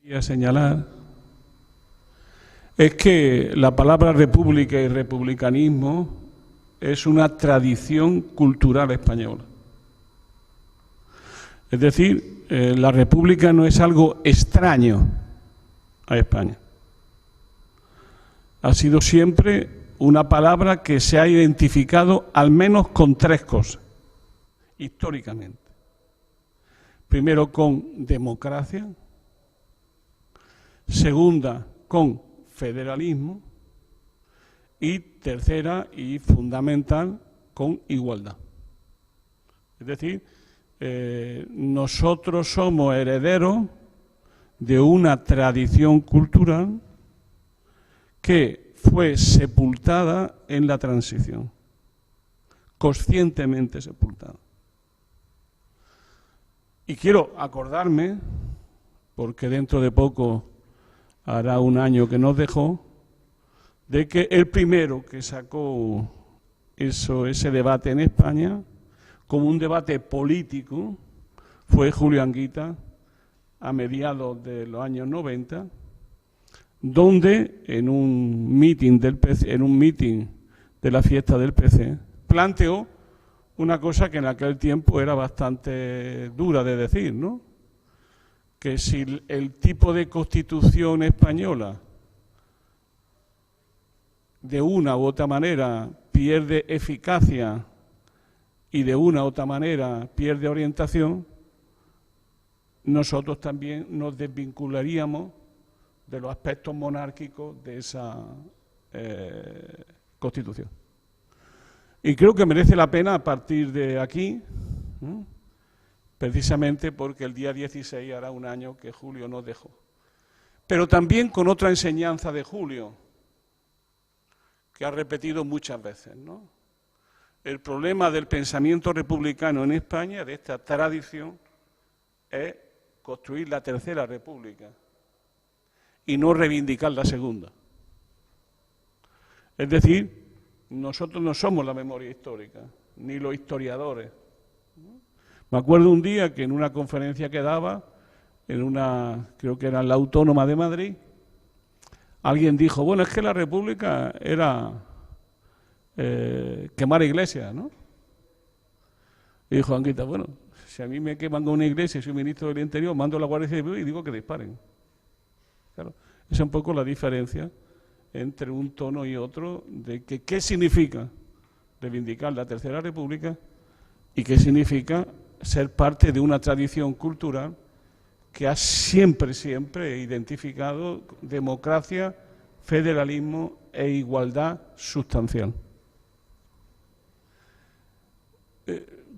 Quería señalar es que la palabra república y republicanismo es una tradición cultural española. Es decir, la república no es algo extraño a España. Ha sido siempre una palabra que se ha identificado al menos con tres cosas, históricamente. Primero, con democracia. Segunda, con federalismo. Y tercera y fundamental, con igualdad. Es decir, nosotros somos herederos de una tradición cultural que fue sepultada en la transición, conscientemente sepultada. Y quiero acordarme, porque dentro de poco hará un año que nos dejó, de que el primero que sacó ese debate en España como un debate político fue Julio Anguita a mediados de los años 90, donde en un meeting del PC, en un meeting de la fiesta del PC, planteó una cosa que en aquel tiempo era bastante dura de decir, ¿no? Que si el tipo de constitución española de una u otra manera pierde eficacia y de una u otra manera pierde orientación, nosotros también nos desvincularíamos de los aspectos monárquicos de esa Constitución. Y creo que merece la pena a partir de aquí, ¿no? Precisamente porque el día 16 hará un año que Julio nos dejó. Pero también con otra enseñanza de Julio, que ha repetido muchas veces, ¿no? El problema del pensamiento republicano en España, de esta tradición, es construir la tercera república y no reivindicar la segunda. Es decir, nosotros no somos la memoria histórica, ni los historiadores. Me acuerdo un día que en una conferencia que daba, creo que era en la Autónoma de Madrid, alguien dijo, bueno, es que la república era quemar iglesias, ¿no? Y dijo Anguita, bueno, si a mí me queman con una iglesia y soy ministro del Interior, mando a la Guardia Civil y digo que disparen. Claro, esa es un poco la diferencia entre un tono y otro de que qué significa reivindicar la Tercera República y qué significa ser parte de una tradición cultural que ha siempre identificado democracia, federalismo e igualdad sustancial.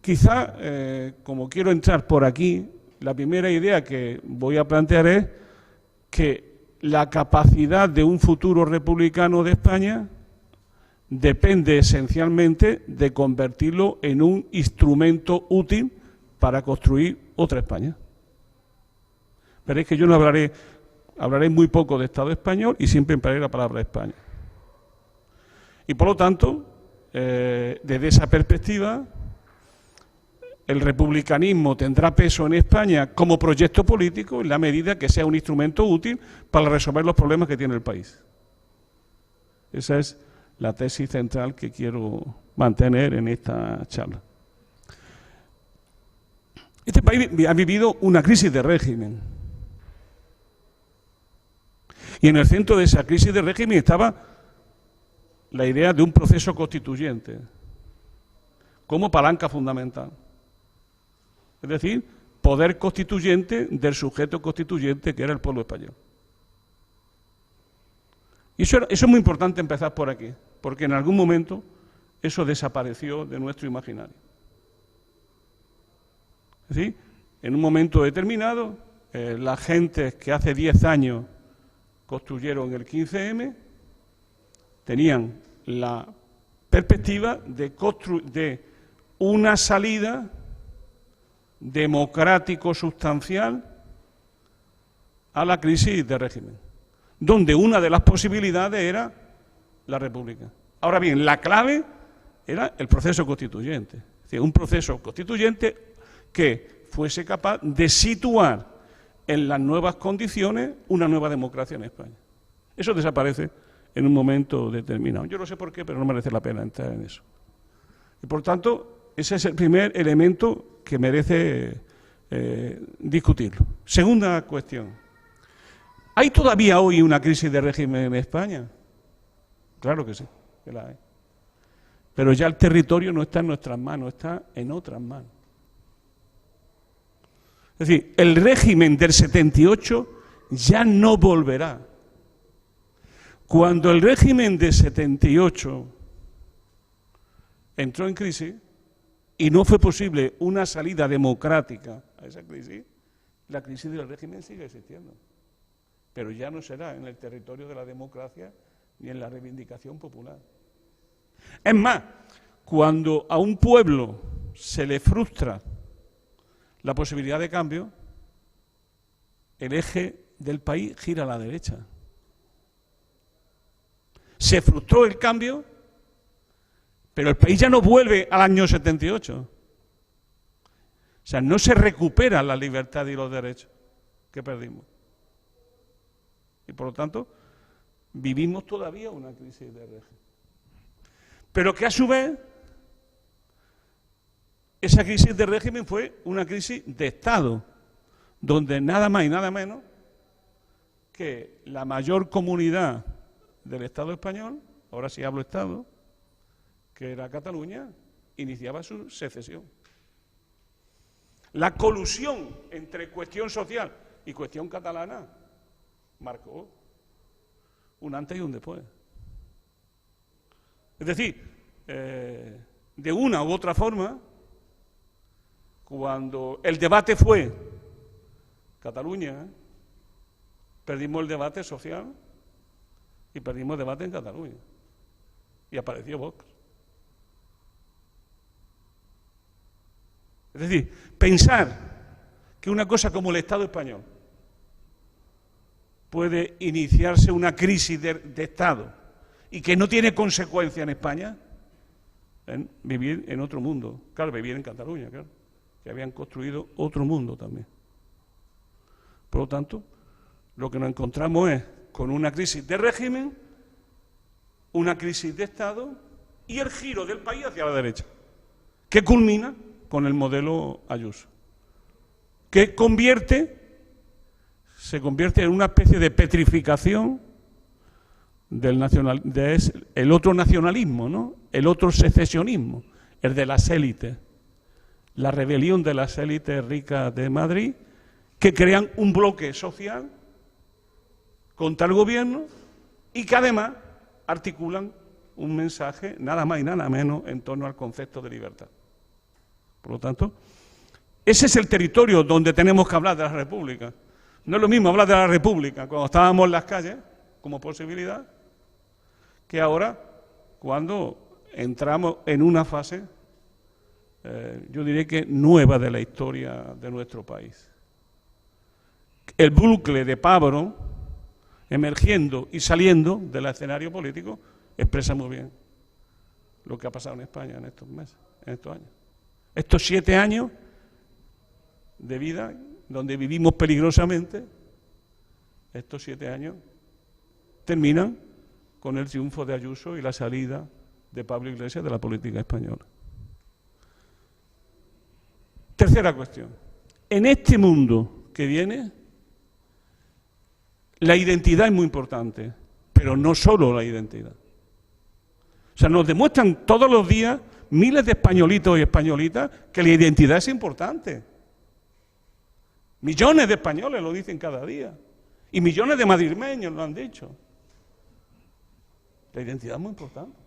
Quizá, como quiero entrar por aquí, la primera idea que voy a plantear es que la capacidad de un futuro republicano de España depende esencialmente de convertirlo en un instrumento útil para construir otra España. Veréis que yo no hablaré muy poco de Estado español y siempre emplearé la palabra España. Y por lo tanto, desde esa perspectiva, el republicanismo tendrá peso en España como proyecto político en la medida que sea un instrumento útil para resolver los problemas que tiene el país. Esa es la tesis central que quiero mantener en esta charla. Este país ha vivido una crisis de régimen. Y en el centro de esa crisis de régimen estaba la idea de un proceso constituyente como palanca fundamental. Es decir, poder constituyente del sujeto constituyente que era el pueblo español. Y eso es muy importante empezar por aquí, porque en algún momento eso desapareció de nuestro imaginario. Es decir, en un momento determinado, las gentes que hace 10 años construyeron el 15M tenían la perspectiva de una salida democrático sustancial a la crisis de régimen, donde una de las posibilidades era la república. Ahora bien, la clave era el proceso constituyente, es decir, un proceso constituyente que fuese capaz de situar en las nuevas condiciones una nueva democracia en España. Eso desaparece en un momento determinado. Yo no sé por qué, pero no merece la pena entrar en eso. Y por tanto, ese es el primer elemento que merece discutirlo. Segunda cuestión. ¿Hay todavía hoy una crisis de régimen en España? Claro que sí, que la hay. Pero ya el territorio no está en nuestras manos, está en otras manos. Es decir, el régimen del 78 ya no volverá. Cuando el régimen de 78 entró en crisis y no fue posible una salida democrática a esa crisis, la crisis del régimen sigue existiendo. Pero ya no será en el territorio de la democracia ni en la reivindicación popular. Es más, cuando a un pueblo se le frustra la posibilidad de cambio, el eje del país gira a la derecha. Se frustró el cambio, pero el país ya no vuelve al año 78. O sea, no se recupera la libertad y los derechos que perdimos. Y por lo tanto, vivimos todavía una crisis de régimen. Pero que a su vez, esa crisis de régimen fue una crisis de Estado, donde nada más y nada menos que la mayor comunidad del Estado español, ahora sí hablo Estado, que era Cataluña, iniciaba su secesión. La colusión entre cuestión social y cuestión catalana marcó un antes y un después. Es decir, de una u otra forma, cuando el debate fue Cataluña, perdimos el debate social y perdimos el debate en Cataluña. Y apareció Vox. Es decir, pensar que una cosa como el Estado español puede iniciarse una crisis de Estado y que no tiene consecuencia en España, en vivir en otro mundo. Claro, vivir en Cataluña, claro, que habían construido otro mundo también. Por lo tanto, lo que nos encontramos es con una crisis de régimen, una crisis de Estado y el giro del país hacia la derecha, que culmina con el modelo Ayuso, que se convierte en una especie de petrificación del otro nacionalismo, ¿no? El otro secesionismo, el de las élites, la rebelión de las élites ricas de Madrid, que crean un bloque social contra el gobierno y que además articulan un mensaje nada más y nada menos en torno al concepto de libertad. Por lo tanto, ese es el territorio donde tenemos que hablar de la República. No es lo mismo hablar de la República cuando estábamos en las calles, como posibilidad, que ahora cuando entramos en una fase, yo diría que nueva de la historia de nuestro país. El bucle de Pablo, emergiendo y saliendo del escenario político, expresa muy bien lo que ha pasado en España en estos meses, en estos años. Estos 7 años de vida, donde vivimos peligrosamente, estos 7 años terminan con el triunfo de Ayuso y la salida de Pablo Iglesias de la política española. Tercera cuestión. En este mundo que viene, la identidad es muy importante, pero no solo la identidad. O sea, nos demuestran todos los días miles de españolitos y españolitas que la identidad es importante. Millones de españoles lo dicen cada día. Y millones de madrileños lo han dicho. La identidad es muy importante.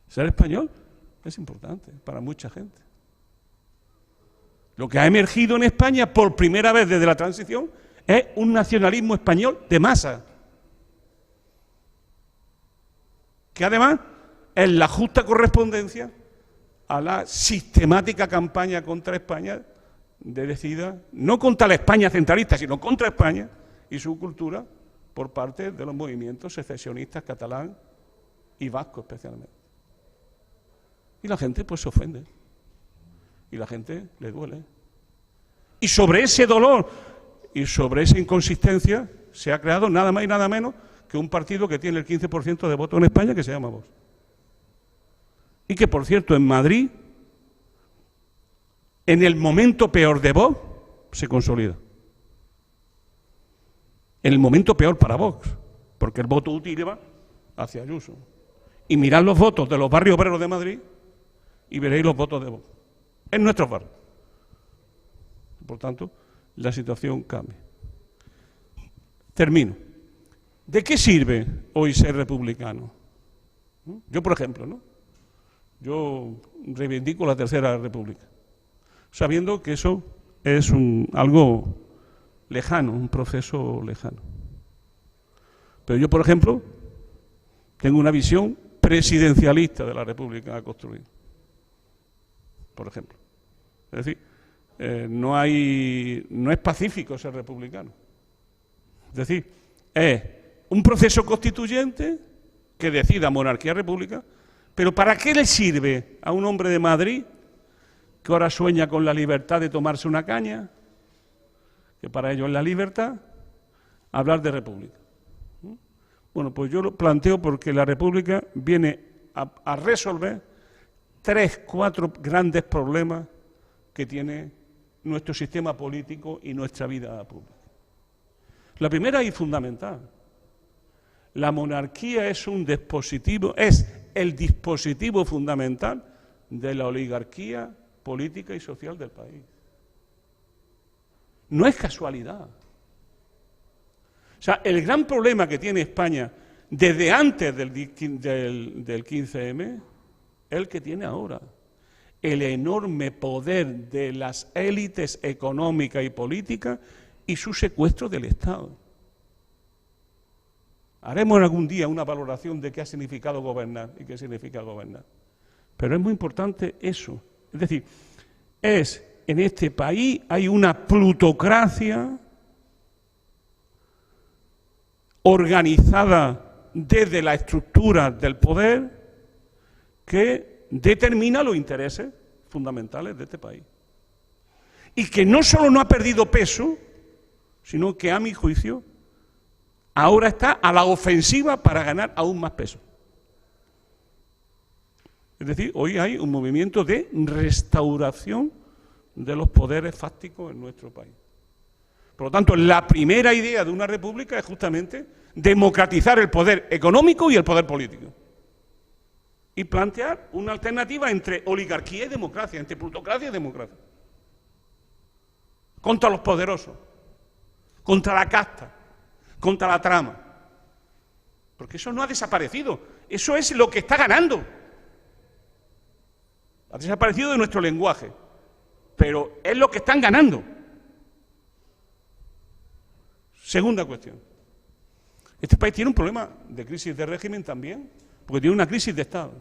Ser español es importante para mucha gente. Lo que ha emergido en España por primera vez desde la transición es un nacionalismo español de masa, que además es la justa correspondencia a la sistemática campaña contra España, decidida no contra la España centralista, sino contra España y su cultura por parte de los movimientos secesionistas catalán y vasco especialmente. Y la gente pues se ofende, y la gente le duele. Y sobre ese dolor Y sobre esa inconsistencia se ha creado nada más y nada menos que un partido que tiene el 15% de votos en España, que se llama Vox. Y que, por cierto, en Madrid, en el momento peor de Vox, se consolida. En el momento peor para Vox, porque el voto útil va hacia Ayuso. Y mirad los votos de los barrios obreros de Madrid y veréis los votos de Vox en nuestros barrios. Por tanto, la situación cambia. Termino. ¿De qué sirve hoy ser republicano? Yo, por ejemplo, ¿no? Yo reivindico la Tercera República, sabiendo que eso es algo lejano, un proceso lejano. Pero yo, por ejemplo, tengo una visión presidencialista de la República a construir. Por ejemplo. Es decir, no es pacífico ser republicano. Es decir, es un proceso constituyente que decida monarquía-república, pero ¿para qué le sirve a un hombre de Madrid que ahora sueña con la libertad de tomarse una caña, que para ello es la libertad, hablar de república? Bueno, pues yo lo planteo porque la república viene a resolver 3, 4 grandes problemas que tiene nuestro sistema político y nuestra vida pública. La primera y fundamental: la monarquía es el dispositivo fundamental de la oligarquía política y social del país. No es casualidad. O sea, el gran problema que tiene España desde antes del 15M es el que tiene ahora. El enorme poder de las élites económicas y políticas y su secuestro del Estado. Haremos algún día una valoración de qué ha significado gobernar y qué significa gobernar. Pero es muy importante eso. Es decir, en este país hay una plutocracia organizada desde la estructura del poder que determina los intereses fundamentales de este país. Y que no solo no ha perdido peso, sino que, a mi juicio, ahora está a la ofensiva para ganar aún más peso. Es decir, hoy hay un movimiento de restauración de los poderes fácticos en nuestro país. Por lo tanto, la primera idea de una república es justamente democratizar el poder económico y el poder político. Y plantear una alternativa entre oligarquía y democracia, entre plutocracia y democracia. Contra los poderosos, contra la casta, contra la trama. Porque eso no ha desaparecido, eso es lo que está ganando. Ha desaparecido de nuestro lenguaje, pero es lo que están ganando. Segunda cuestión. Este país tiene un problema de crisis de régimen también, porque tiene una crisis de Estado.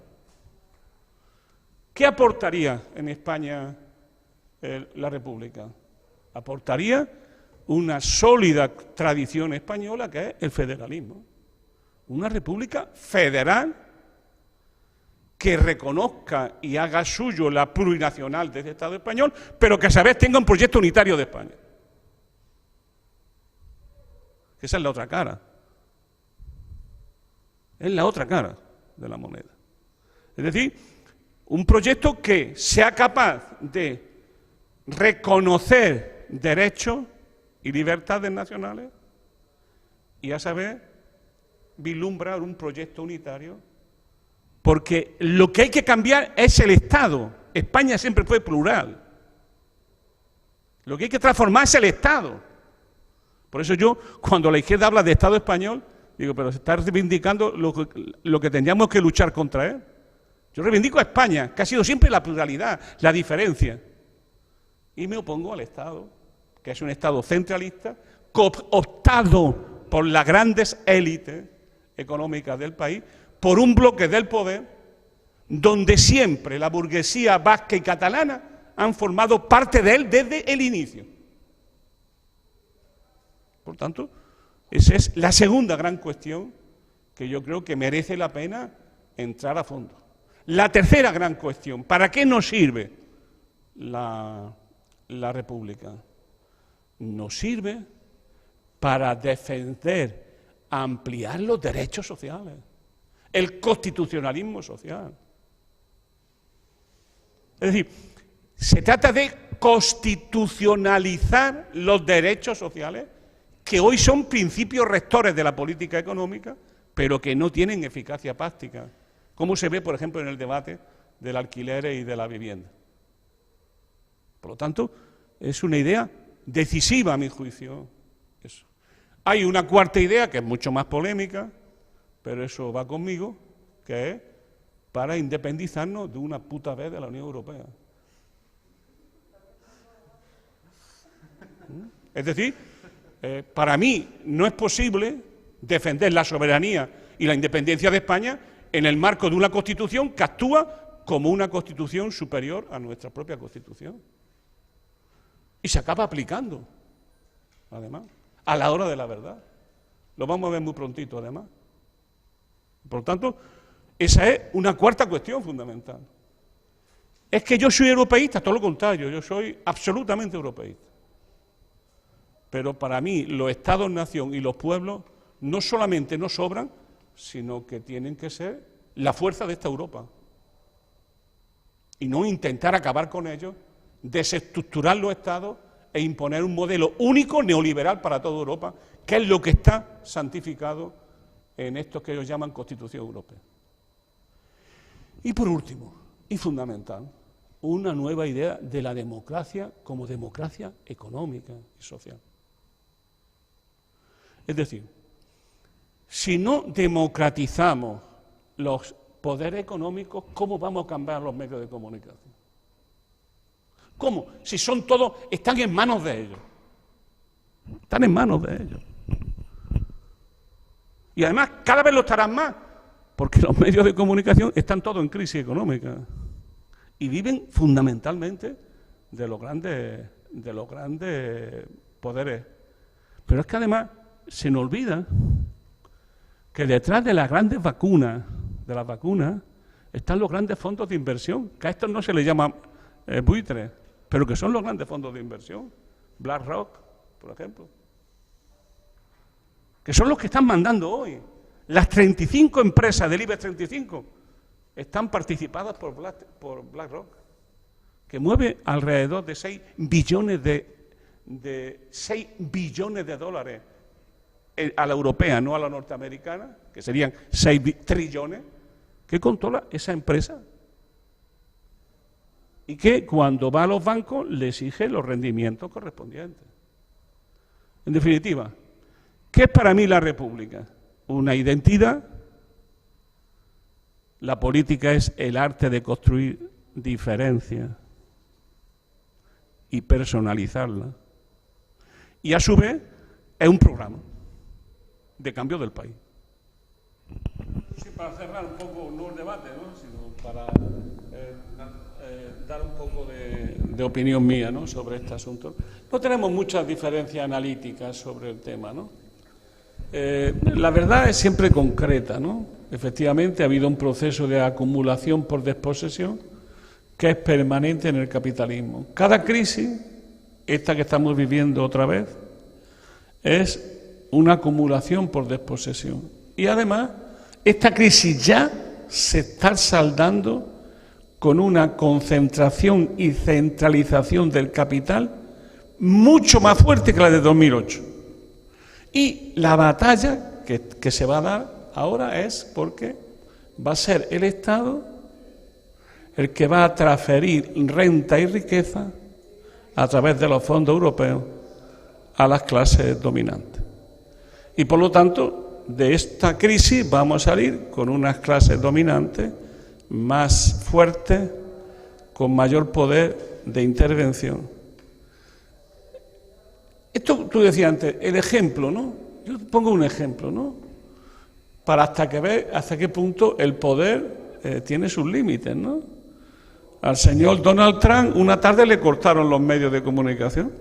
¿Qué aportaría en España la República? Aportaría una sólida tradición española que es el federalismo. Una república federal que reconozca y haga suyo la plurinacional de este Estado español, pero que a su vez tenga un proyecto unitario de España. Esa es la otra cara. Es la otra cara de la moneda. Es decir, un proyecto que sea capaz de reconocer derechos y libertades nacionales y a saber vislumbrar un proyecto unitario, porque lo que hay que cambiar es el Estado. España siempre fue plural. Lo que hay que transformar es el Estado. Por eso yo, cuando la izquierda habla de Estado español, digo, pero se está reivindicando lo que tendríamos que luchar contra él. Yo reivindico a España, que ha sido siempre la pluralidad, la diferencia. Y me opongo al Estado, que es un Estado centralista, cooptado por las grandes élites económicas del país, por un bloque del poder, donde siempre la burguesía vasca y catalana han formado parte de él desde el inicio. Por tanto, esa es la segunda gran cuestión que yo creo que merece la pena entrar a fondo. La tercera gran cuestión: ¿para qué nos sirve la República? Nos sirve para defender, ampliar los derechos sociales, el constitucionalismo social. Es decir, se trata de constitucionalizar los derechos sociales que hoy son principios rectores de la política económica, pero que no tienen eficacia práctica, como se ve, por ejemplo, en el debate del alquiler y de la vivienda. Por lo tanto, es una idea decisiva, a mi juicio. Eso. Hay una cuarta idea que es mucho más polémica, pero eso va conmigo, que es para independizarnos de una puta vez de la Unión Europea. Es decir, para mí no es posible defender la soberanía y la independencia de España en el marco de una Constitución que actúa como una Constitución superior a nuestra propia Constitución. Y se acaba aplicando, además, a la hora de la verdad. Lo vamos a ver muy prontito, además. Por lo tanto, esa es una cuarta cuestión fundamental. Es que yo soy europeísta, todo lo contrario, yo soy absolutamente europeísta. Pero para mí los Estados-nación y los pueblos no solamente no sobran, sino que tienen que ser la fuerza de esta Europa. Y no intentar acabar con ellos, desestructurar los Estados e imponer un modelo único neoliberal para toda Europa, que es lo que está santificado en esto que ellos llaman Constitución Europea. Y por último, y fundamental, una nueva idea de la democracia como democracia económica y social. Es decir, si no democratizamos los poderes económicos, ¿cómo vamos a cambiar los medios de comunicación? ¿Cómo? Si son todos, están en manos de ellos. Están en manos de ellos. Y además, cada vez lo estarán más, porque los medios de comunicación están todos en crisis económica y viven fundamentalmente de los grandes poderes. Pero es que además se nos olvida que detrás de las grandes vacunas, están los grandes fondos de inversión, que a estos no se les llama buitres, pero que son los grandes fondos de inversión, BlackRock, por ejemplo, que son los que están mandando hoy. Las 35 empresas del IBEX 35 están participadas por BlackRock, que mueve alrededor de 6 billones de dólares a la europea, no a la norteamericana, que serían 6 trillones, que controla esa empresa. Y que cuando va a los bancos le exige los rendimientos correspondientes. En definitiva, ¿qué es para mí la República? Una identidad. La política es el arte de construir diferencias y personalizarla. Y a su vez es un programa de cambio del país. Sí, para cerrar un poco, no el debate, ¿no?, sino para dar un poco de opinión mía, ¿no?, sobre este asunto. No tenemos muchas diferencias analíticas sobre el tema, ¿no? La verdad es siempre concreta, ¿no? Efectivamente ha habido un proceso de acumulación por desposesión que es permanente en el capitalismo. Cada crisis, esta que estamos viviendo otra vez, es una acumulación por desposesión. Y además, esta crisis ya se está saldando con una concentración y centralización del capital mucho más fuerte que la de 2008. Y la batalla que se va a dar ahora es porque va a ser el Estado el que va a transferir renta y riqueza a través de los fondos europeos a las clases dominantes. Y por lo tanto, de esta crisis vamos a salir con unas clases dominantes más fuertes, con mayor poder de intervención. Esto tú decías antes, el ejemplo, ¿no? Yo pongo un ejemplo, ¿no?, para hasta qué punto el poder tiene sus límites, ¿no? Al señor Donald Trump una tarde le cortaron los medios de comunicación.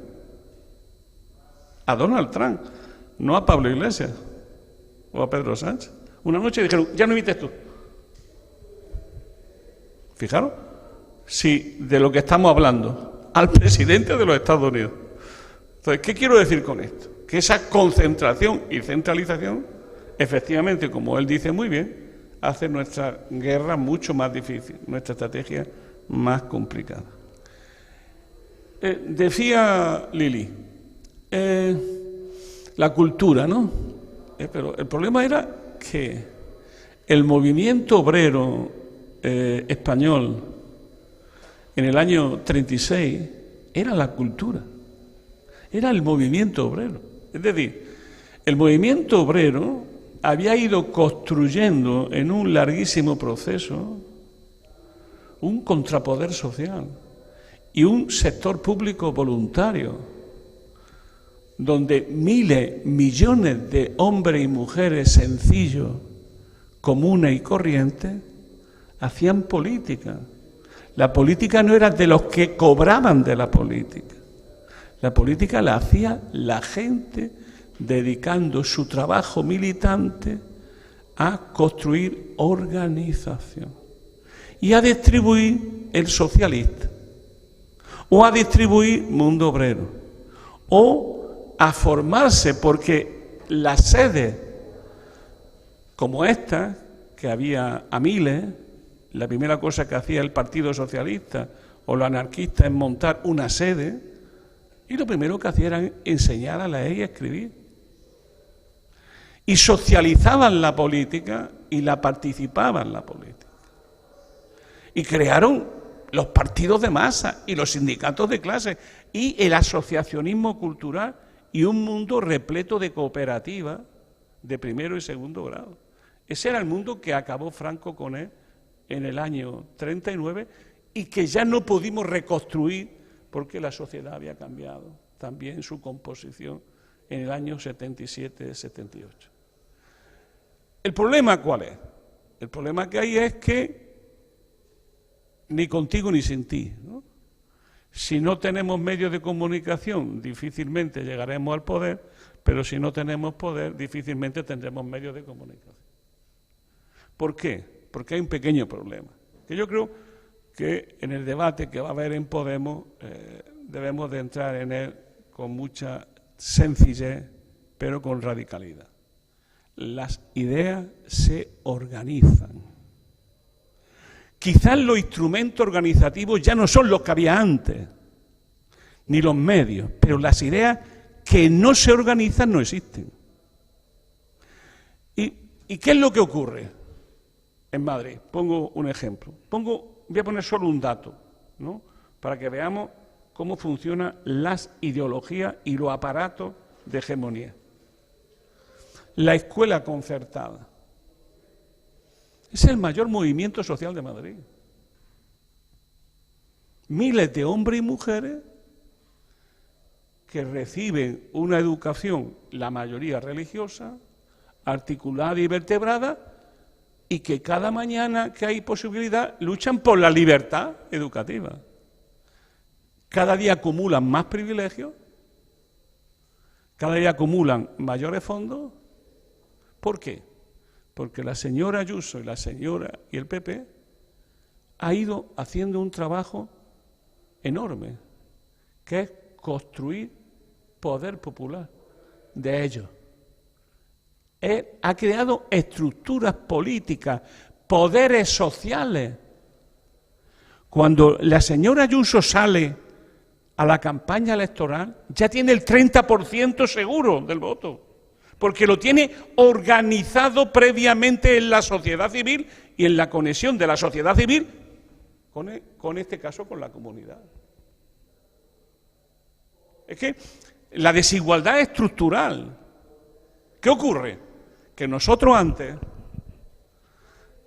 A Donald Trump, no a Pablo Iglesias o a Pedro Sánchez. Una noche dijeron, ya no emites tú. Fijaros, si de lo que estamos hablando, al presidente de los Estados Unidos. Entonces, ¿qué quiero decir con esto? que esa concentración y centralización, efectivamente, como él dice muy bien, hace nuestra guerra mucho más difícil, nuestra estrategia más complicada. Decía Lili, la cultura, ¿no? Pero el problema era que el movimiento obrero español en el año 36 era la cultura, era el movimiento obrero. Es decir, el movimiento obrero había ido construyendo en un larguísimo proceso un contrapoder social y un sector público voluntario, donde miles, millones de hombres y mujeres sencillos, comunes y corrientes, hacían política. La política no era de los que cobraban de la política. La política la hacía la gente dedicando su trabajo militante a construir organización y a distribuir el socialista, o a distribuir mundo obrero, o a formarse, porque las sedes como esta, que había a miles, la primera cosa que hacía el Partido Socialista o los anarquistas es montar una sede, y lo primero que hacían era enseñar a leer y a escribir. Y socializaban la política y la participaban en la política. Y crearon los partidos de masa y los sindicatos de clase y el asociacionismo cultural y un mundo repleto de cooperativas de primero y segundo grado. Ese era el mundo que acabó Franco con él en el año 39 y que ya no pudimos reconstruir porque la sociedad había cambiado también su composición en el año 77-78. ¿El problema cuál es? El problema que hay es que ni contigo ni sin ti, ¿no? Si no tenemos medios de comunicación, difícilmente llegaremos al poder, pero si no tenemos poder, difícilmente tendremos medios de comunicación. ¿Por qué? Porque hay un pequeño problema, que yo creo que en el debate que va a haber en Podemos debemos de entrar en él con mucha sencillez, pero con radicalidad. Las ideas se organizan. Quizás los instrumentos organizativos ya no son los que había antes, ni los medios, pero las ideas que no se organizan no existen. ¿Y qué es lo que ocurre en Madrid? Pongo un ejemplo. Voy a poner solo un dato, ¿no?, para que veamos cómo funcionan las ideologías y los aparatos de hegemonía. La escuela concertada. Es el mayor movimiento social de Madrid. Miles de hombres y mujeres que reciben una educación, la mayoría religiosa, articulada y vertebrada, y que cada mañana que hay posibilidad luchan por la libertad educativa. Cada día acumulan más privilegios, cada día acumulan mayores fondos. ¿Por qué? Porque la señora Ayuso y la señora y el PP ha ido haciendo un trabajo enorme, que es construir poder popular de ellos. Él ha creado estructuras políticas, poderes sociales. Cuando la señora Ayuso sale a la campaña electoral, ya tiene el 30% seguro del voto, porque lo tiene organizado previamente en la sociedad civil y en la conexión de la sociedad civil con este caso, con la comunidad. Es que la desigualdad es estructural. ¿Qué ocurre? Que nosotros antes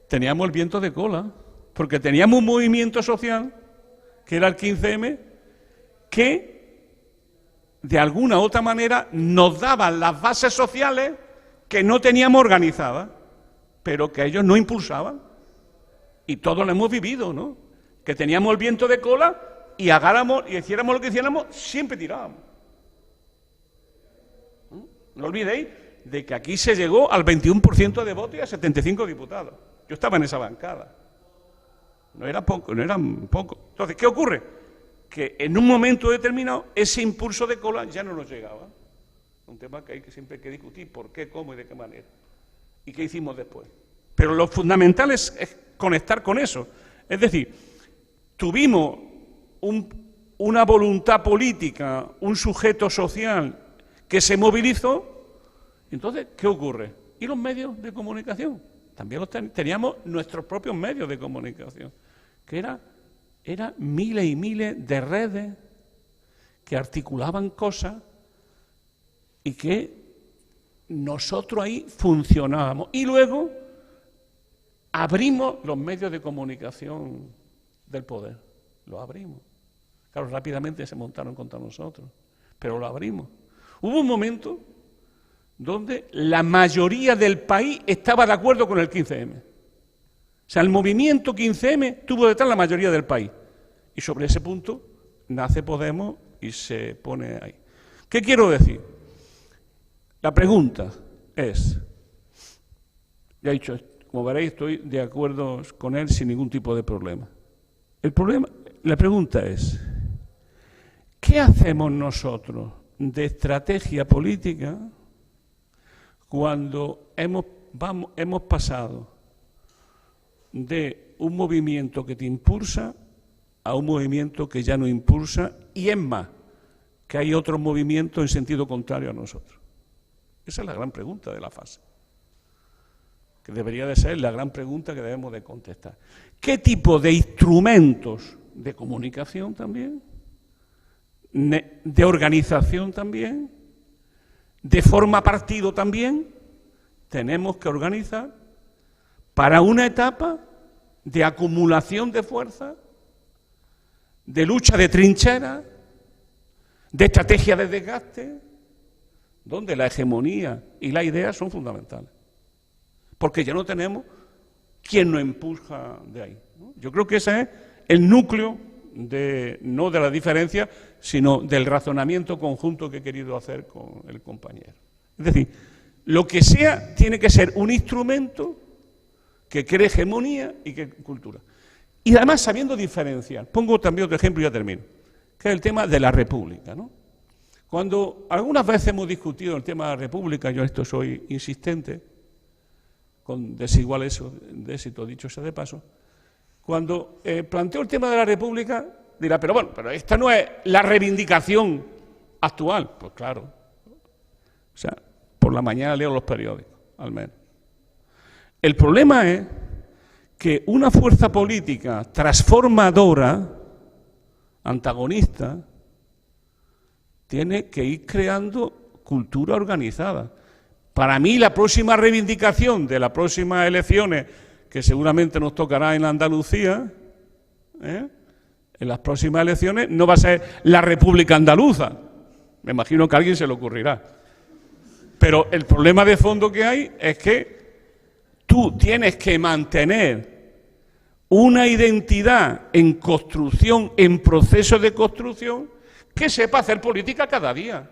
teníamos el viento de cola, porque teníamos un movimiento social, que era el 15M, que de alguna u otra manera nos daban las bases sociales que no teníamos organizadas, pero que ellos no impulsaban. Y todos lo hemos vivido, ¿no? Que teníamos el viento de cola y hagáramos y hiciéramos lo que hiciéramos, siempre tirábamos. No olvidéis de que aquí se llegó al 21% de votos y a 75 diputados. Yo estaba en esa bancada. No era poco, no eran poco. Entonces, ¿qué ocurre? Que en un momento determinado ese impulso de cola ya no nos llegaba. Un tema que siempre hay que discutir por qué, cómo y de qué manera. ¿Y qué hicimos después? Pero lo fundamental es conectar con eso. Es decir, tuvimos una voluntad política, un sujeto social que se movilizó. Entonces, ¿qué ocurre? ¿Y los medios de comunicación? También teníamos nuestros propios medios de comunicación, que eran miles y miles de redes que articulaban cosas y que nosotros ahí funcionábamos. Y luego abrimos los medios de comunicación del poder. Los abrimos. Claro, rápidamente se montaron contra nosotros, pero lo abrimos. Hubo un momento donde la mayoría del país estaba de acuerdo con el 15M. O sea, el movimiento 15M tuvo detrás la mayoría del país. Y sobre ese punto nace Podemos y se pone ahí. ¿Qué quiero decir? La pregunta es, ya he dicho, como veréis, estoy de acuerdo con él sin ningún tipo de problema. La pregunta es, ¿qué hacemos nosotros de estrategia política cuando hemos pasado de un movimiento que te impulsa a un movimiento que ya no impulsa, y es más, que hay otros movimientos en sentido contrario a nosotros? Esa es la gran pregunta de la fase, que debería de ser la gran pregunta que debemos de contestar. ¿Qué tipo de instrumentos de comunicación también, de organización también, de forma partido también, tenemos que organizar para una etapa de acumulación de fuerza, de lucha de trinchera, de estrategia de desgaste, donde la hegemonía y la idea son fundamentales? Porque ya no tenemos quien nos empuja de ahí, ¿no? Yo creo que ese es el núcleo, no de la diferencia, sino del razonamiento conjunto que he querido hacer con el compañero. Es decir, lo que sea tiene que ser un instrumento que cree hegemonía y que cultura. Y además sabiendo diferenciar. Pongo también otro ejemplo y ya termino, que es el tema de la República, ¿no? Cuando algunas veces hemos discutido el tema de la República, yo en esto soy insistente, con desigual éxito, dicho sea de paso, cuando planteo el tema de la República, dirá, pero bueno, pero esta no es la reivindicación actual. Pues claro. O sea, por la mañana leo los periódicos, al menos. El problema es que una fuerza política transformadora, antagonista, tiene que ir creando cultura organizada. Para mí, la próxima reivindicación de las próximas elecciones, que seguramente nos tocará en Andalucía, en las próximas elecciones, no va a ser la República Andaluza. Me imagino que a alguien se le ocurrirá. Pero el problema de fondo que hay es que tú tienes que mantener una identidad en construcción, en proceso de construcción, que sepa hacer política cada día,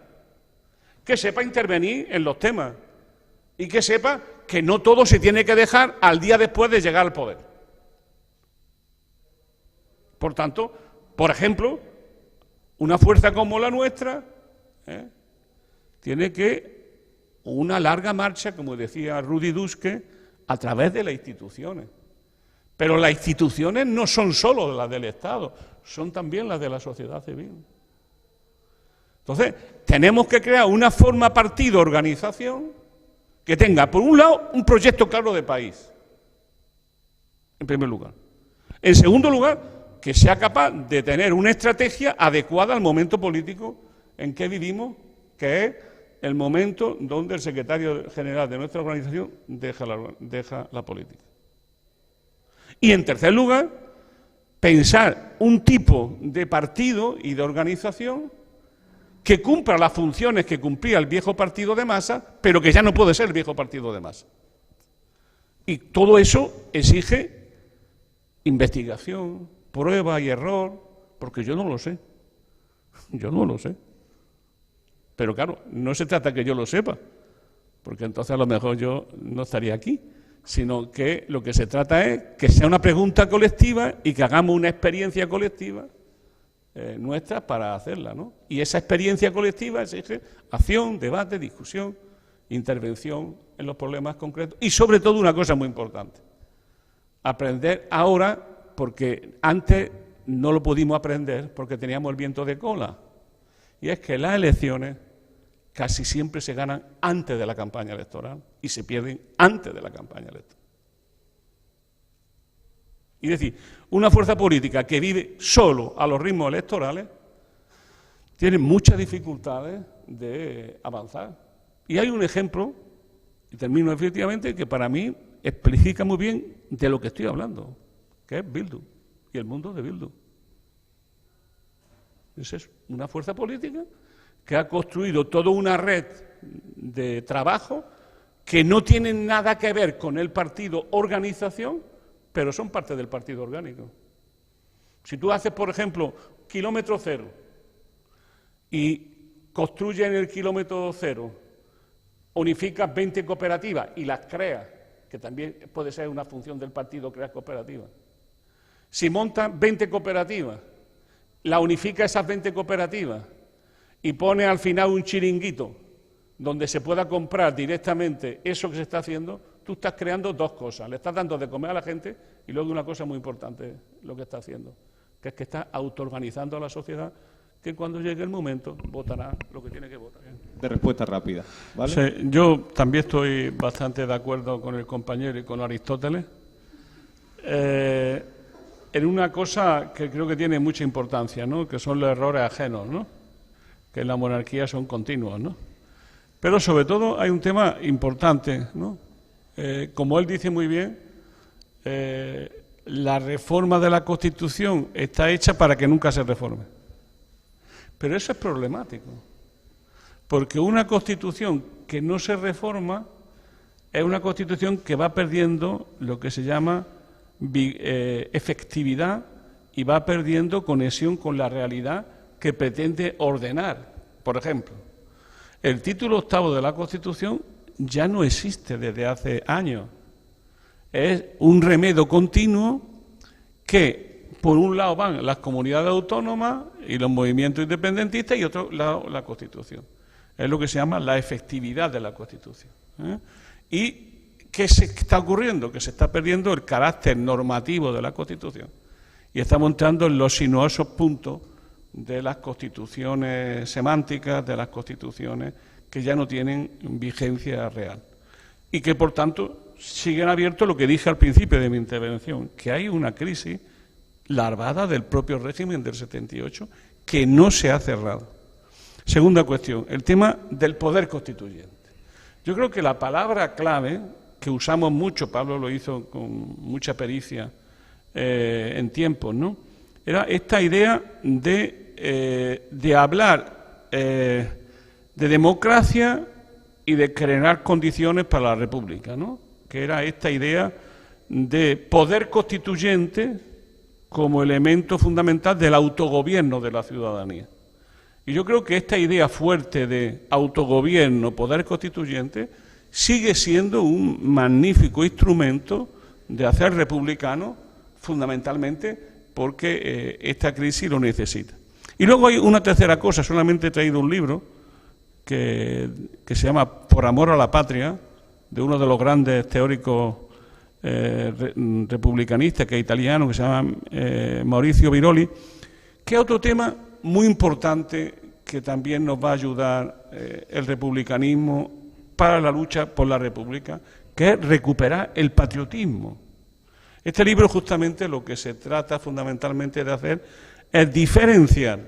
que sepa intervenir en los temas y que sepa que no todo se tiene que dejar al día después de llegar al poder. Por tanto, por ejemplo, una fuerza como la nuestra tiene que una larga marcha, como decía Rudi Dutschke, a través de las instituciones. Pero las instituciones no son solo las del Estado, son también las de la sociedad civil. Entonces, tenemos que crear una forma partido-organización que tenga, por un lado, un proyecto claro de país, en primer lugar. En segundo lugar, que sea capaz de tener una estrategia adecuada al momento político en que vivimos, que es el momento donde el secretario general de nuestra organización deja la política. Y en tercer lugar, pensar un tipo de partido y de organización que cumpla las funciones que cumplía el viejo partido de masa, pero que ya no puede ser el viejo partido de masa. Y todo eso exige investigación, prueba y error, porque yo no lo sé. Yo no lo sé. Pero claro, no se trata que yo lo sepa, porque entonces a lo mejor yo no estaría aquí, sino que lo que se trata es que sea una pregunta colectiva y que hagamos una experiencia colectiva nuestras para hacerla, ¿no? Y esa experiencia colectiva es acción, debate, discusión, intervención en los problemas concretos y sobre todo una cosa muy importante, aprender ahora, porque antes no lo pudimos aprender porque teníamos el viento de cola, y es que las elecciones casi siempre se ganan antes de la campaña electoral y se pierden antes de la campaña electoral. Es decir, una fuerza política que vive solo a los ritmos electorales tiene muchas dificultades de avanzar. Y hay un ejemplo, y termino efectivamente, que para mí explica muy bien de lo que estoy hablando, que es Bildu y el mundo de Bildu. Es eso, una fuerza política que ha construido toda una red de trabajo que no tienen nada que ver con el partido organización, pero son parte del partido orgánico. Si tú haces, por ejemplo, kilómetro cero y construyes en el kilómetro cero, unificas 20 cooperativas y las creas, que también puede ser una función del partido crear cooperativas. Si montas 20 cooperativas, la unifica esas 20 cooperativas y pone al final un chiringuito donde se pueda comprar directamente eso que se está haciendo, tú estás creando dos cosas. Le estás dando de comer a la gente y luego una cosa muy importante lo que está haciendo, que es que está autoorganizando a la sociedad, que cuando llegue el momento votará lo que tiene que votar. De respuesta rápida, ¿vale? Sí, yo también estoy bastante de acuerdo con el compañero y con Aristóteles en una cosa que creo que tiene mucha importancia, ¿no? Que son los errores ajenos, ¿no? Que en la monarquía son continuos, ¿no? Pero sobre todo hay un tema importante, ¿no? Como él dice muy bien, la reforma de la Constitución está hecha para que nunca se reforme. Pero eso es problemático, porque una Constitución que no se reforma es una Constitución que va perdiendo lo que se llama efectividad y va perdiendo conexión con la realidad que pretende ordenar. Por ejemplo, el título 8º de la Constitución ya no existe desde hace años. Es un remedio continuo que, por un lado, van las comunidades autónomas y los movimientos independentistas y otro lado la Constitución. Es lo que se llama la efectividad de la Constitución. ¿Y qué se está ocurriendo? Que se está perdiendo el carácter normativo de la Constitución y estamos entrando en los sinuosos puntos de las constituciones semánticas, de las constituciones que ya no tienen vigencia real y que, por tanto, siguen abiertos lo que dije al principio de mi intervención, que hay una crisis larvada del propio régimen del 78 que no se ha cerrado. Segunda cuestión, el tema del poder constituyente. Yo creo que la palabra clave que usamos mucho, Pablo lo hizo con mucha pericia en tiempos, ¿no? Era esta idea de hablar de democracia y de crear condiciones para la república, ¿no? Que era esta idea de poder constituyente como elemento fundamental del autogobierno de la ciudadanía. Y yo creo que esta idea fuerte de autogobierno, poder constituyente, sigue siendo un magnífico instrumento de hacer republicano, fundamentalmente porque esta crisis lo necesita. Y luego hay una tercera cosa, solamente he traído un libro que se llama Por amor a la patria, de uno de los grandes teóricos republicanistas, que es italiano, que se llama Maurizio Viroli, que es otro tema muy importante que también nos va a ayudar el republicanismo para la lucha por la república, que es recuperar el patriotismo. Este libro justamente lo que se trata fundamentalmente de hacer es diferenciar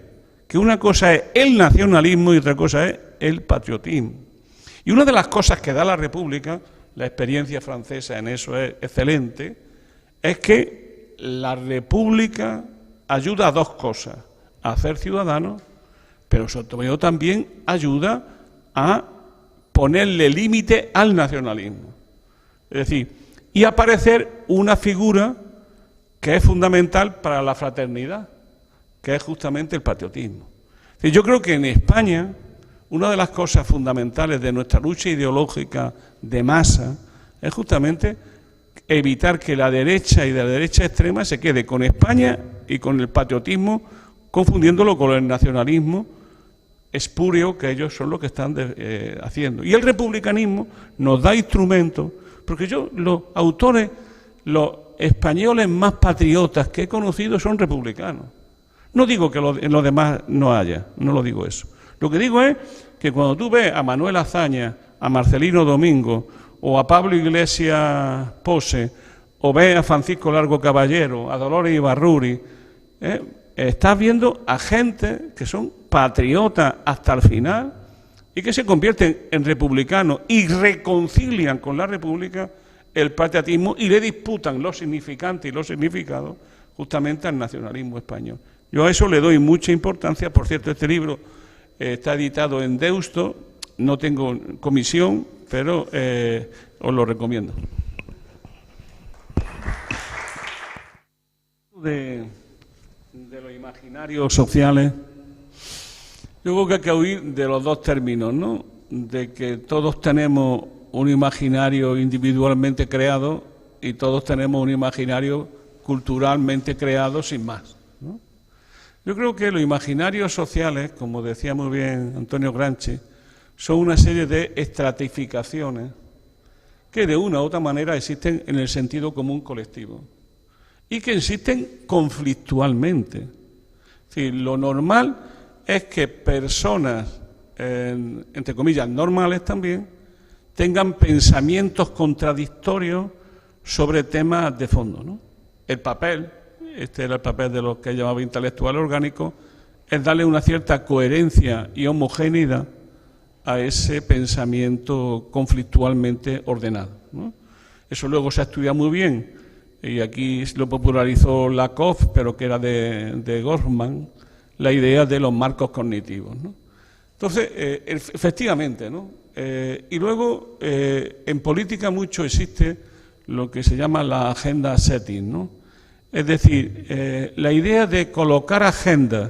que una cosa es el nacionalismo y otra cosa es el patriotismo. Y una de las cosas que da la república, la experiencia francesa en eso es excelente, es que la república ayuda a dos cosas, a hacer ciudadanos, pero sobre todo también ayuda a ponerle límite al nacionalismo. Es decir, y aparecer una figura que es fundamental para la fraternidad, que es justamente el patriotismo. Es decir, yo creo que en España una de las cosas fundamentales de nuestra lucha ideológica de masa es justamente evitar que la derecha y de la derecha extrema se quede con España y con el patriotismo confundiéndolo con el nacionalismo espurio que ellos son los que están haciendo. Y el republicanismo nos da instrumentos, porque los autores, los españoles más patriotas que he conocido son republicanos. No digo que en los demás no haya, no lo digo eso. Lo que digo es que cuando tú ves a Manuel Azaña, a Marcelino Domingo, o a Pablo Iglesias Pose, o ves a Francisco Largo Caballero, a Dolores Ibarruri, estás viendo a gente que son patriotas hasta el final y que se convierten en republicanos y reconcilian con la República el patriotismo y le disputan los significantes y los significados justamente al nacionalismo español. Yo a eso le doy mucha importancia. Por cierto, este libro está editado en Deusto, no tengo comisión, pero os lo recomiendo. De los imaginarios sociales, yo creo que hay que huir de los dos términos, ¿no? De que todos tenemos un imaginario individualmente creado y todos tenemos un imaginario culturalmente creado sin más, ¿no? Yo creo que los imaginarios sociales, como decía muy bien Antonio Gramsci, son una serie de estratificaciones que de una u otra manera existen en el sentido común colectivo y que existen conflictualmente. Es decir, lo normal es que personas, entre comillas, normales también, tengan pensamientos contradictorios sobre temas de fondo, ¿no? El papel, este era el papel de los que llamaba intelectual orgánico, es darle una cierta coherencia y homogeneidad a ese pensamiento conflictualmente ordenado, ¿no? Eso luego se ha estudiado muy bien, y aquí lo popularizó Lakoff, pero que era de Goffman, la idea de los marcos cognitivos, ¿no? Entonces, efectivamente, ¿no? Y luego, en política mucho existe lo que se llama la agenda setting, ¿no? Es decir, la idea de colocar agendas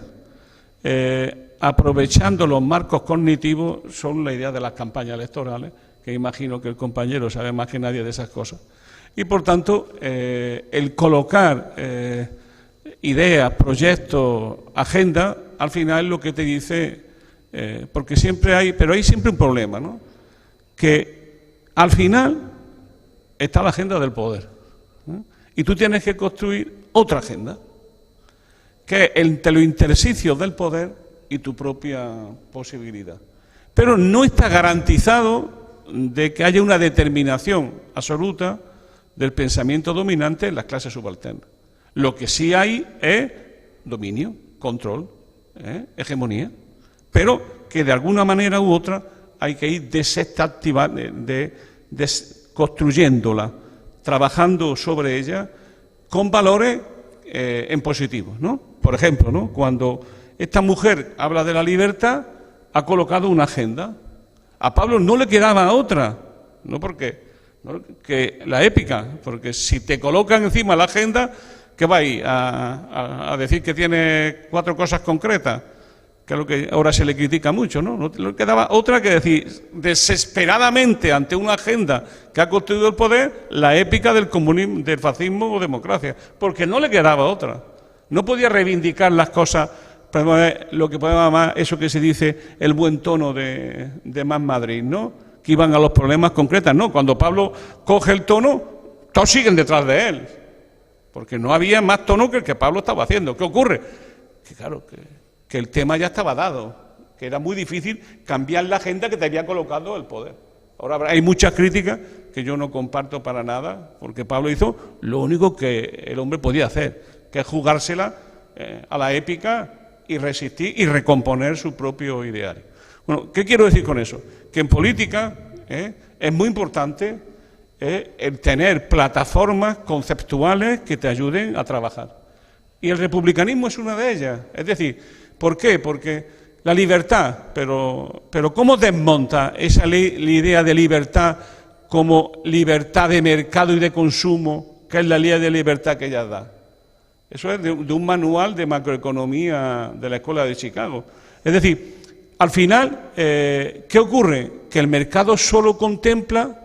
aprovechando los marcos cognitivos son la idea de las campañas electorales, que imagino que el compañero sabe más que nadie de esas cosas. Y, por tanto, el colocar ideas, proyectos, agendas, al final es lo que te dice, porque siempre hay siempre un problema, ¿no? Que al final está la agenda del poder, ¿no? Y tú tienes que construir otra agenda, que es entre los intersicios del poder y tu propia posibilidad. Pero no está garantizado de que haya una determinación absoluta del pensamiento dominante en las clases subalternas. Lo que sí hay es dominio, control, hegemonía, pero que de alguna manera u otra hay que ir construyéndola, trabajando sobre ella con valores en positivo, ¿no? Por ejemplo, ¿no? Cuando esta mujer habla de la libertad, ha colocado una agenda. A Pablo no le quedaba otra, no porque que la épica, porque si te colocan encima la agenda, ¿qué va ahí? A decir que tiene 4 cosas concretas, que es lo que ahora se le critica mucho, ¿no? No le quedaba otra que decir desesperadamente ante una agenda que ha construido el poder, la épica del comunismo, del fascismo o democracia, porque no le quedaba otra. No podía reivindicar las cosas, lo que podemos llamar eso que se dice el buen tono de Más Madrid, ¿no? Que iban a los problemas concretos, ¿no? Cuando Pablo coge el tono, todos siguen detrás de él, porque no había más tono que el que Pablo estaba haciendo. ¿Qué ocurre? Que claro, que el tema ya estaba dado, que era muy difícil cambiar la agenda que te había colocado el poder. Ahora hay muchas críticas que yo no comparto para nada, porque Pablo hizo lo único que el hombre podía hacer, que es jugársela a la épica y resistir y recomponer su propio ideario. Bueno, ¿qué quiero decir con eso? Que en política es muy importante el tener plataformas conceptuales que te ayuden a trabajar. Y el republicanismo es una de ellas. Es decir, ¿por qué? Porque la libertad, pero ¿cómo desmonta esa la idea de libertad como libertad de mercado y de consumo, que es la idea de libertad que ella da? Eso es de un manual de macroeconomía de la Escuela de Chicago. Es decir, al final, ¿qué ocurre? Que el mercado solo contempla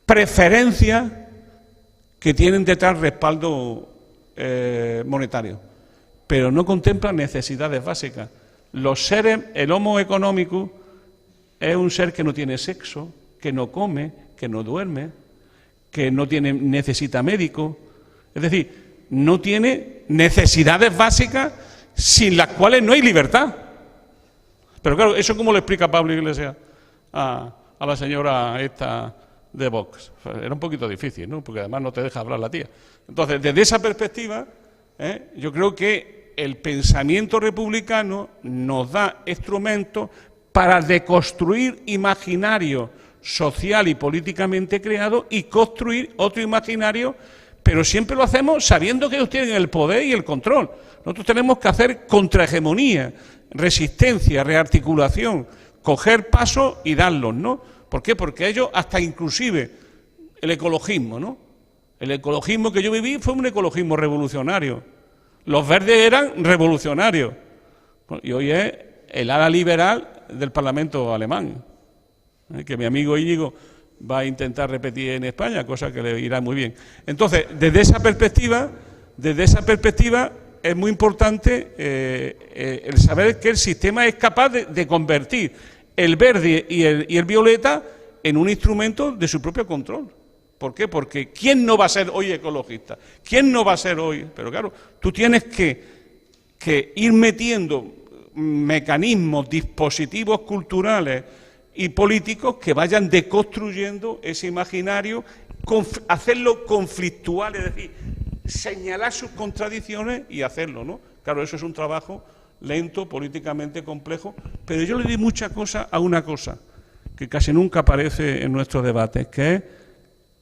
preferencias que tienen detrás respaldo monetario. pero no contempla necesidades básicas. Los seres, el Homo economicus es un ser que no tiene sexo, que no come, que no duerme, que no necesita médico, es decir, no tiene necesidades básicas sin las cuales no hay libertad. Pero claro, ¿eso cómo lo explica Pablo Iglesias a la señora esta de Vox? Era un poquito difícil, ¿no? Porque además no te deja hablar la tía. Entonces, desde esa perspectiva, yo creo que el pensamiento republicano nos da instrumentos para deconstruir imaginario social y políticamente creado y construir otro imaginario, pero siempre lo hacemos sabiendo que ellos tienen el poder y el control. Nosotros tenemos que hacer contrahegemonía, resistencia, rearticulación, coger pasos y darlos, ¿no? ¿Por qué? Porque ellos, hasta inclusive el ecologismo, ¿no? El ecologismo que yo viví fue un ecologismo revolucionario. Los verdes eran revolucionarios. Y hoy es el ala liberal del Parlamento alemán, que mi amigo Íñigo va a intentar repetir en España, cosa que le irá muy bien. Entonces, desde esa perspectiva es muy importante el saber que el sistema es capaz de convertir el verde y el violeta en un instrumento de su propio control. ¿Por qué? Porque ¿quién no va a ser hoy ecologista? ¿Quién no va a ser hoy? Pero claro, tú tienes que ir metiendo mecanismos, dispositivos culturales y políticos que vayan deconstruyendo ese imaginario, hacerlo conflictual, es decir, señalar sus contradicciones y hacerlo, ¿no? Claro, eso es un trabajo lento, políticamente complejo, pero yo le di mucha cosa a una cosa que casi nunca aparece en nuestros debates, que es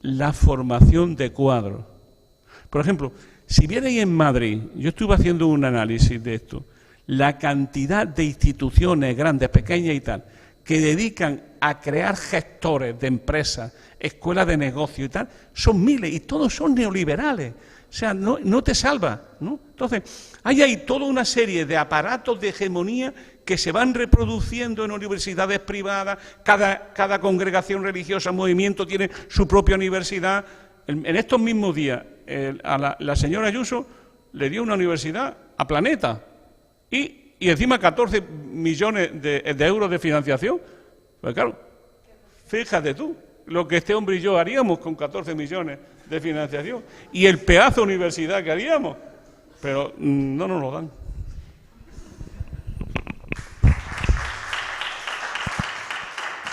la formación de cuadros. Por ejemplo, si vierais en Madrid, yo estuve haciendo un análisis de esto, la cantidad de instituciones grandes, pequeñas y tal, que dedican a crear gestores de empresas, escuelas de negocio y tal, son miles y todos son neoliberales. O sea, no te salva, ¿no? Entonces, hay ahí toda una serie de aparatos de hegemonía que se van reproduciendo en universidades privadas, cada congregación religiosa, movimiento tiene su propia universidad. En estos mismos días, a la señora Ayuso le dio una universidad a Planeta y encima 14 millones de euros de financiación. Pues claro, fíjate tú lo que este hombre y yo haríamos con 14 millones de financiación y el pedazo de universidad que haríamos, pero no nos lo dan.